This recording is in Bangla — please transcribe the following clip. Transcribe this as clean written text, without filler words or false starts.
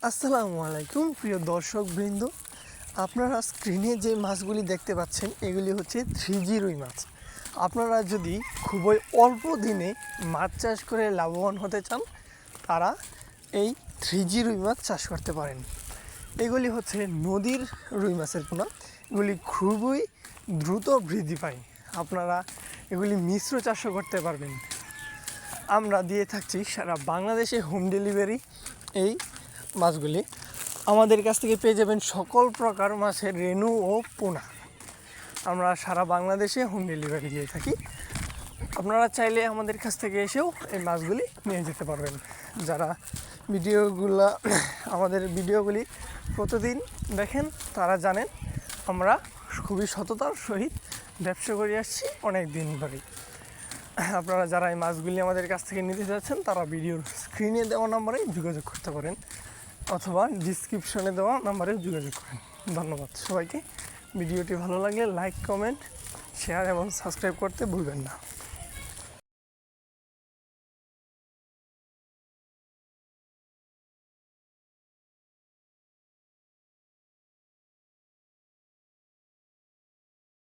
আসসালামু আলাইকুম প্রিয় দর্শকবৃন্দ, আপনারা স্ক্রিনে যে মাছগুলি দেখতে পাচ্ছেন এগুলি হচ্ছে 3G রুই মাছ। আপনারা যদি খুবই অল্প দিনে মাছ চাষ করে লাভবান হতে চান তারা এই 3G রুই মাছ চাষ করতে পারেন। এগুলি হচ্ছে নদীর রুই মাছের পোনা। এগুলি খুবই দ্রুত বৃদ্ধি পায়। আপনারা এগুলি মিশ্র চাষও করতে পারবেন। আমরা দিয়ে থাকছি সারা বাংলাদেশে হোম ডেলিভারি। এই মাছগুলি আমাদের কাছ থেকে পেয়ে যাবেন সকল প্রকার মাছের রেণু ও পোনা। আমরা সারা বাংলাদেশে হোম ডেলিভারি দিয়ে থাকি। আপনারা চাইলে আমাদের কাছ থেকে এসেও এই মাছগুলি নিয়ে যেতে পারবেন। যারা আমাদের ভিডিওগুলি প্রতিদিন দেখেন তারা জানেন আমরা খুবই সততার সহিত ব্যবসা করে আসছি অনেক দিন ধরে। আপনারা যারা এই মাছগুলি আমাদের কাছ থেকে নিতে চাচ্ছেন তারা ভিডিওর স্ক্রিনে দেওয়া নাম্বারে যোগাযোগ করতে পারেন অথবা ডিসক্রিপশনে দেওয়া নাম্বারে যোগাযোগ করেন। ধন্যবাদ সবাইকে। ভিডিওটি ভালো লাগলে লাইক, কমেন্ট, শেয়ার এবং সাবস্ক্রাইব করতে ভুলবেন না।